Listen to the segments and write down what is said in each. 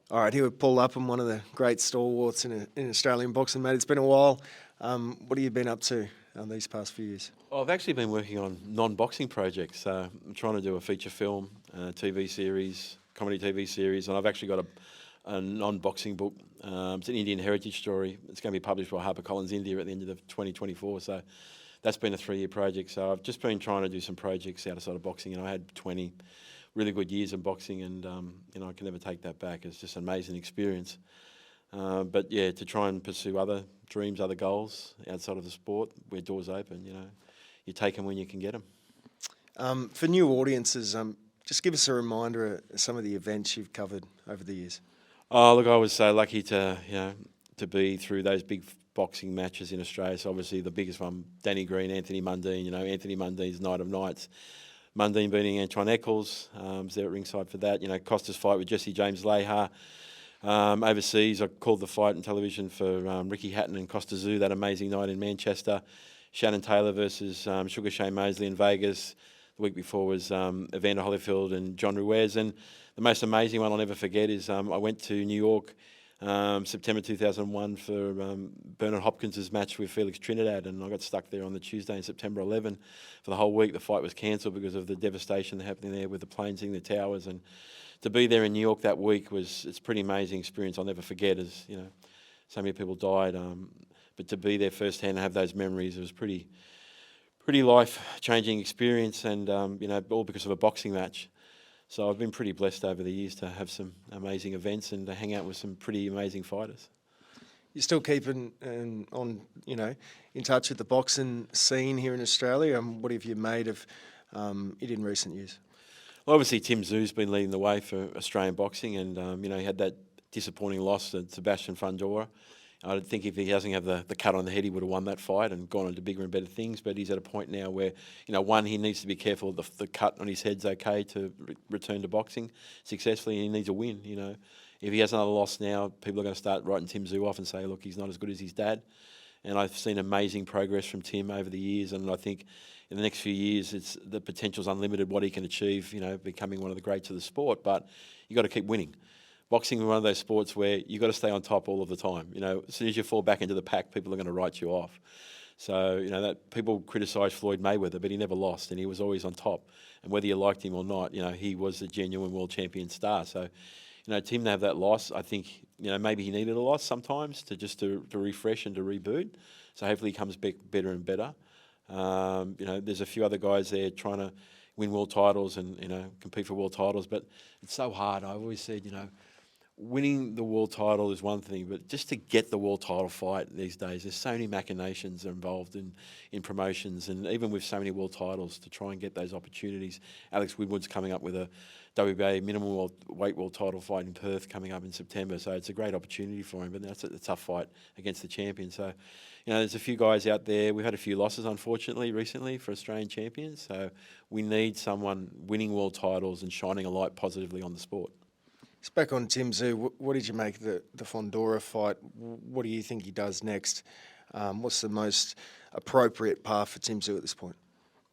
All right, here with Paul Upham, one of the great stalwarts in Australian boxing, mate. It's been a while. What have you been up to these past few years? Well, I've actually been working on non-boxing projects. I'm trying to do a feature film, TV series, comedy TV series, and I've actually got a non-boxing book. It's an Indian heritage story. It's going to be published by HarperCollins India at the end of 2024. So that's been a 3-year project. So I've just been trying to do some projects outside of boxing. I had 20 really good years in boxing, and I can never take that back. It's just an amazing experience. But yeah, to try and pursue other dreams, other goals outside of the sport, where doors open, you take them when you can get them. For new audiences, just give us a reminder of some of the events you've covered over the years. Oh, look, I was so lucky to be through those big boxing matches in Australia. So obviously the biggest one, Danny Green, Anthony Mundine. Anthony Mundine's Night of Nights. Mundine beating Antoine Eccles, was there at ringside for that. Costa's fight with Jesse James Lehar. Overseas, I called the fight on television for Ricky Hatton and Costa Tszyu, that amazing night in Manchester. Shannon Taylor versus Sugar Shane Mosley in Vegas. The week before was Evander Holyfield and John Ruiz. And the most amazing one I'll never forget is I went to New York September 2001 for Bernard Hopkins' match with Felix Trinidad, and I got stuck there on the Tuesday in September 11 for the whole week. The fight was cancelled because of the devastation happening there with the planes hitting the towers, and to be there in New York that week it's a pretty amazing experience. I'll never forget, as so many people died, but to be there firsthand and have those memories, it was pretty life-changing experience, and all because of a boxing match. So I've been pretty blessed over the years to have some amazing events and to hang out with some pretty amazing fighters. You're still keeping in touch with the boxing scene here in Australia. What have you made of it in recent years? Well, obviously Tim Tszyu's been leading the way for Australian boxing, and he had that disappointing loss to Sebastian Fundora. I think if he doesn't have the cut on the head, he would have won that fight and gone on to bigger and better things. But he's at a point now where, one, he needs to be careful the cut on his head's okay to return to boxing successfully, and he needs a win. If he has another loss now, people are going to start writing Tim Tszyu off and say, look, he's not as good as his dad. And I've seen amazing progress from Tim over the years, and I think in the next few years, the potential's unlimited what he can achieve, becoming one of the greats of the sport. But you've got to keep winning. Boxing is one of those sports where you've got to stay on top all of the time. As soon as you fall back into the pack, people are going to write you off. So, that people criticise Floyd Mayweather, but he never lost, and he was always on top. And whether you liked him or not, he was a genuine world champion star. So, Tim, to have that loss, I think, maybe he needed a loss sometimes to refresh and to reboot. So hopefully he comes back better and better. There's a few other guys there trying to win world titles and, compete for world titles, but it's so hard. I've always said, winning the world title is one thing, but just to get the world title fight these days, there's so many machinations involved in promotions, and even with so many world titles, to try and get those opportunities. Alex Woodward's coming up with a WBA minimum weight world title fight in Perth coming up in September, so it's a great opportunity for him, but that's a tough fight against the champion. So, there's a few guys out there. We've had a few losses, unfortunately, recently for Australian champions, so we need someone winning world titles and shining a light positively on the sport. It's back on Tim Tszyu. What did you make of the Fundora fight? What do you think he does next? What's the most appropriate path for Tim Tszyu at this point?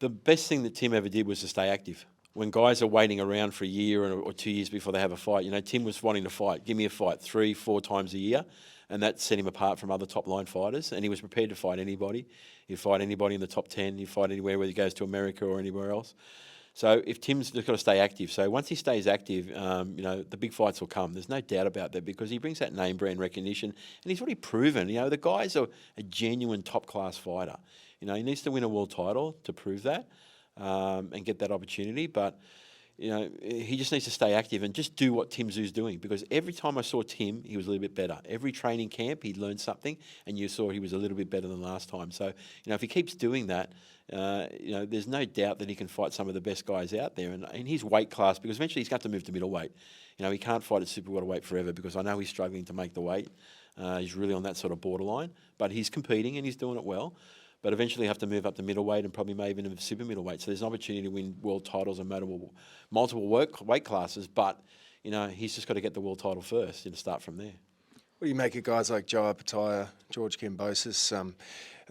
The best thing that Tim ever did was to stay active. When guys are waiting around for a year or 2 years before they have a fight, Tim was wanting to fight. Give me a fight 3-4 times a year, and that set him apart from other top-line fighters, and he was prepared to fight anybody. He'd fight anybody in the top 10. He'd fight anywhere, whether he goes to America or anywhere else. So if Tim's just got to stay active. So once he stays active, the big fights will come. There's no doubt about that, because he brings that name brand recognition, and he's already proven, the guy's a genuine top-class fighter. He needs to win a world title to prove that and get that opportunity. But, he just needs to stay active and just do what Tim Tszyu's doing, because every time I saw Tim, he was a little bit better. Every training camp, he'd learned something, and you saw he was a little bit better than last time. So, if he keeps doing that, there's no doubt that he can fight some of the best guys out there. And in his weight class, because eventually he's got to move to middleweight. He can't fight at super welterweight forever, because I know he's struggling to make the weight. He's really on that sort of borderline. But he's competing and he's doing it well. But eventually have to move up to middleweight and probably maybe even super middleweight. So there's an opportunity to win world titles in multiple weight classes. But, he's just got to get the world title first and start from there. What do you make of guys like Joe Opetaia, George Kambosos,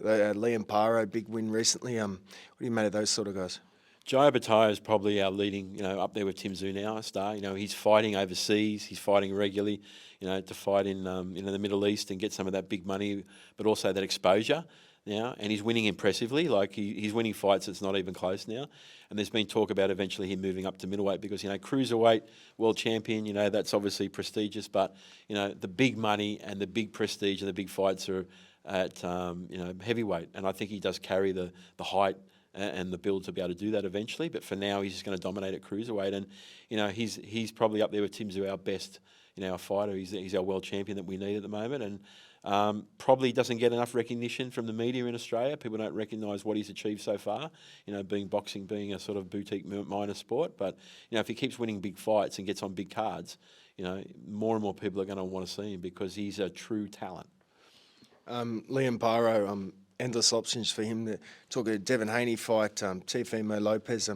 Liam Paro, big win recently? What do you make of those sort of guys? Joe Opetaia is probably our leading, up there with Tim Tszyu now, a star. He's fighting overseas, he's fighting regularly, to fight in the Middle East and get some of that big money, but also that exposure now. And he's winning impressively. Like he's winning fights that's not even close now. And there's been talk about eventually him moving up to middleweight because cruiserweight world champion, that's obviously prestigious, but the big money and the big prestige and the big fights are at heavyweight. And I think he does carry the height and the build to be able to do that eventually. But for now, he's just going to dominate at cruiserweight. And, he's probably up there with Tim Tszyu, our best, our fighter. He's our world champion that we need at the moment. And probably doesn't get enough recognition from the media in Australia. People don't recognise what he's achieved so far, boxing being a sort of boutique minor sport. But, if he keeps winning big fights and gets on big cards, more and more people are going to want to see him because he's a true talent. Liam Paro, endless options for him. To talk a Devin Haney fight, Teofimo Lopez.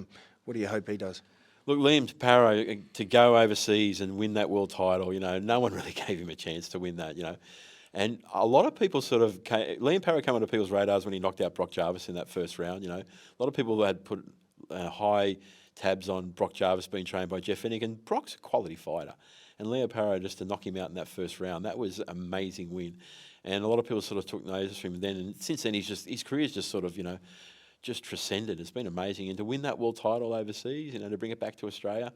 What do you hope he does? Look, Liam Paro, to go overseas and win that world title, no one really gave him a chance to win that, And a lot of people Liam Paro came onto people's radars when he knocked out Brock Jarvis in that first round, A lot of people had put high tabs on Brock Jarvis being trained by Jeff Fennick, and Brock's a quality fighter. And Liam Paro, just to knock him out in that first round, that was an amazing win. And a lot of people sort of took notice from him then. And since then, his career's just sort of, just transcended. It's been amazing. And to win that world title overseas, to bring it back to Australia,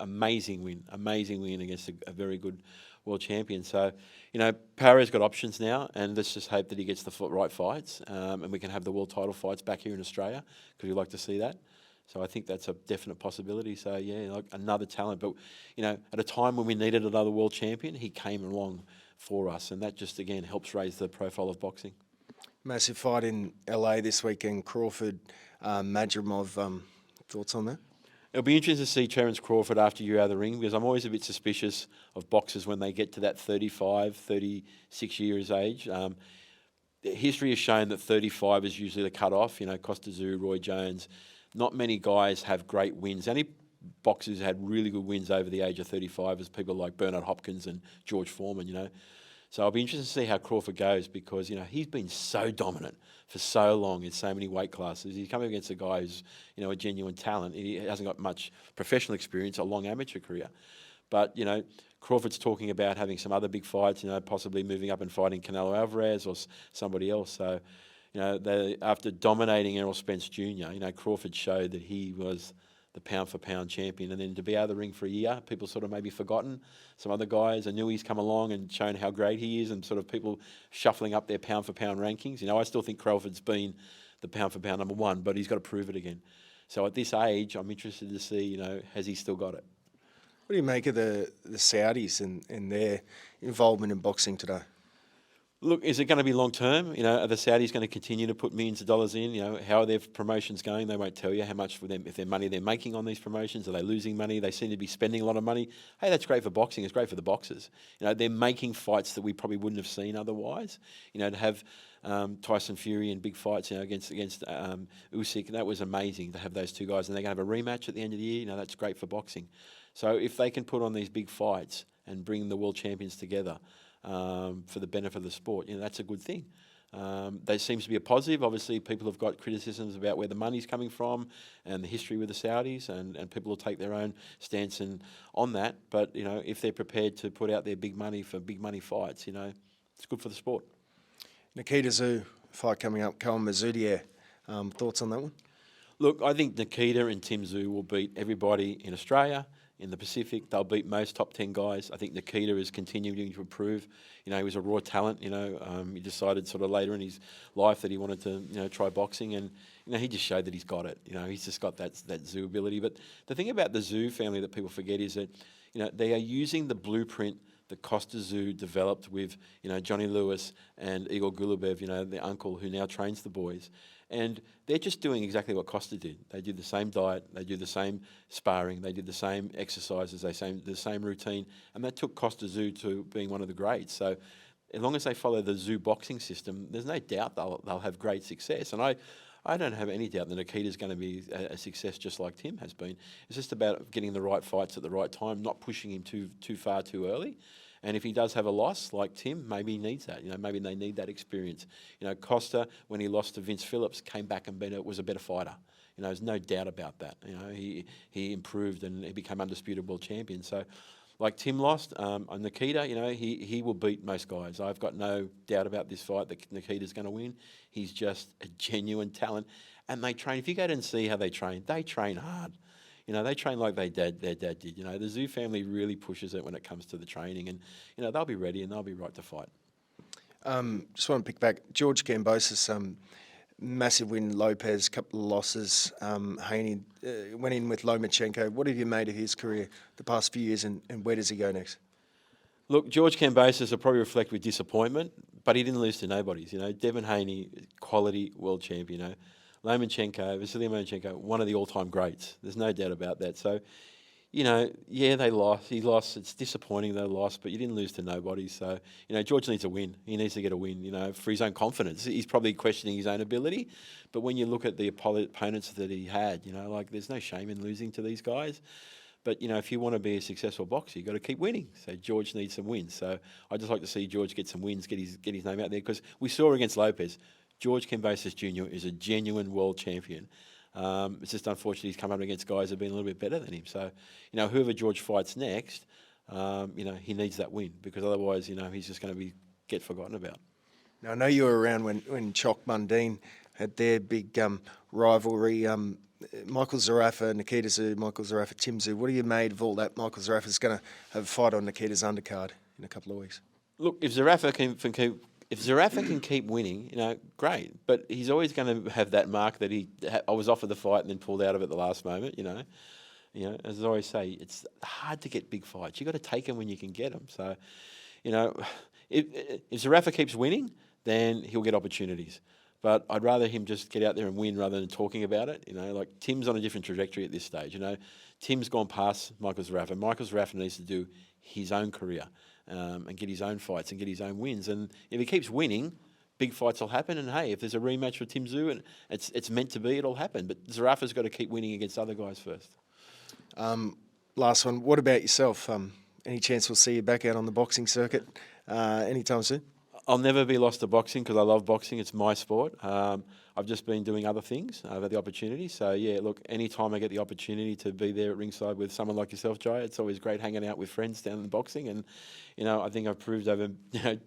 amazing win against a very good world champion. So, Paro's got options now, and let's just hope that he gets the right fights, and we can have the world title fights back here in Australia, because we'd like to see that. So I think that's a definite possibility. So, yeah, like another talent. But, at a time when we needed another world champion, he came along for us, and that just, again, helps raise the profile of boxing. Massive fight in LA this weekend, Crawford, Madrimov. Thoughts on that? It'll be interesting to see Terence Crawford after you're out of the ring, because I'm always a bit suspicious of boxers when they get to that 35, 36 years age. History has shown that 35 is usually the cut-off. Costa Tszyu, Roy Jones. Not many guys have great wins. Only boxers had really good wins over the age of 35 as people like Bernard Hopkins and George Foreman, So I'll be interested to see how Crawford goes because, he's been so dominant for so long in so many weight classes. He's coming against a guy who's, a genuine talent. He hasn't got much professional experience, a long amateur career. But, Crawford's talking about having some other big fights, possibly moving up and fighting Canelo Alvarez or somebody else. So, after dominating Errol Spence Jr., Crawford showed that he was the pound-for-pound champion. And then to be out of the ring for a year, people sort of maybe forgotten some other guys. I knew he's come along and shown how great he is, and sort of people shuffling up their pound-for-pound rankings. I still think Crawford's been the pound-for-pound number one, but he's got to prove it again. So at this age, I'm interested to see, has he still got it? What do you make of the Saudis and their involvement in boxing today? Look, is it going to be long term? Are the Saudis going to continue to put millions of dollars in? How are their promotions going? They won't tell you how much for them, if their money they're making on these promotions. Are they losing money? They seem to be spending a lot of money. Hey, that's great for boxing. It's great for the boxers. They're making fights that we probably wouldn't have seen otherwise. To have Tyson Fury in big fights, against Usyk, that was amazing to have those two guys. And they're going to have a rematch at the end of the year. That's great for boxing. So if they can put on these big fights and bring the world champions together, for the benefit of the sport, that's a good thing. That seems to be a positive. Obviously, people have got criticisms about where the money's coming from and the history with the Saudis, and people will take their own stance on that. But, if they're prepared to put out their big money for big money fights, it's good for the sport. Nikita Tszyu, fight coming up, Cohen Mazoudier. Thoughts on that one? Look, I think Nikita and Tim Tszyu will beat everybody in Australia. In the Pacific, they'll beat most top 10 guys. I think Nikita is continuing to improve. He was a raw talent. He decided sort of later in his life that he wanted to, try boxing, and he just showed that he's got it. He's just got that Tszyu ability. But the thing about the Tszyu family that people forget is that, they are using the blueprint that Costa Tszyu developed with, Johnny Lewis and Igor Gulubev, their uncle who now trains the boys. And they're just doing exactly what Costa did. They do the same diet, they do the same sparring, they did the same exercises, the same routine, and that took Costa Tszyu to being one of the greats. So as long as they follow the Tszyu boxing system, there's no doubt they'll have great success. And I don't have any doubt that Nikita's going to be a success just like Tim has been. It's just about getting the right fights at the right time, not pushing him too far too early. And if he does have a loss, like Tim, maybe he needs that. Maybe they need that experience. Costa, when he lost to Vince Phillips, came back and was a better fighter. There's no doubt about that. He improved and he became undisputed world champion. So, like Tim lost, Nikita, he will beat most guys. I've got no doubt about this fight that Nikita's going to win. He's just a genuine talent. And they train. If you go and see how they train hard. They train like their dad did. The Tszyu family really pushes it when it comes to the training. And, they'll be ready and they'll be right to fight. Just want to pick back. George Kambosos, massive win, Lopez, couple of losses. Haney went in with Lomachenko. What have you made of his career the past few years, and where does he go next? Look, George Kambosos will probably reflect with disappointment, but he didn't lose to nobodies. Devin Haney, quality world champion. Vasily Lomachenko, one of the all-time greats. There's no doubt about that. So, they lost. He lost. It's disappointing they lost, but you didn't lose to nobody. So, George needs a win. He needs to get a win, for his own confidence. He's probably questioning his own ability. But when you look at the opponents that he had, there's no shame in losing to these guys. But, if you want to be a successful boxer, you've got to keep winning. So George needs some wins. So I'd just like to see George get some wins, get his name out there. Because we saw against Lopez, George Kambosos Jr. is a genuine world champion. It's just unfortunate he's come up against guys who've been a little bit better than him. So, whoever George fights next, he needs that win because otherwise, he's just going to get forgotten about. Now, I know you were around when Choc Mundine had their big rivalry. Michael Zarafa, Nikita Tszyu, Michael Zarafa, Tim Tszyu. What have you made of all that? Michael Zarafa's going to have a fight on Nikita's undercard in a couple of weeks. Look, if Zarafa can keep winning, great. But he's always going to have that mark that I was offered the fight and then pulled out of it at the last moment. As I always say, it's hard to get big fights. You got to take them when you can get them. So, if Zarafa keeps winning, then he'll get opportunities. But I'd rather him just get out there and win rather than talking about it. Like Tim's on a different trajectory at this stage. Tim's gone past Michael Zarafa. Michael Zarafa needs to do his own career. And get his own fights and get his own wins. And if he keeps winning, big fights will happen. And hey, if there's a rematch with Tim Tszyu and it's meant to be, it'll happen. But Zarafa's got to keep winning against other guys first. Last one. What about yourself? Any chance we'll see you back out on the boxing circuit anytime soon? I'll never be lost to boxing because I love boxing. It's my sport. I've just been doing other things. I've had the opportunity. So, yeah, look, anytime I get the opportunity to be there at ringside with someone like yourself, Jai, it's always great hanging out with friends down in boxing. And, I think I've proved over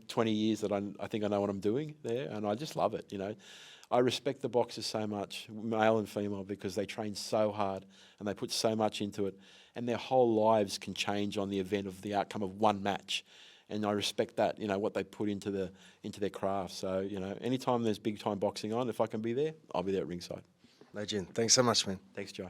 20 years that I think I know what I'm doing there. And I just love it, I respect the boxers so much, male and female, because they train so hard and they put so much into it. And their whole lives can change on the event of the outcome of one match. And I respect that, what they put into their craft. So, anytime there's big time boxing on, if I can be there, I'll be there at ringside. Legend. Thanks so much, man. Thanks, Joe.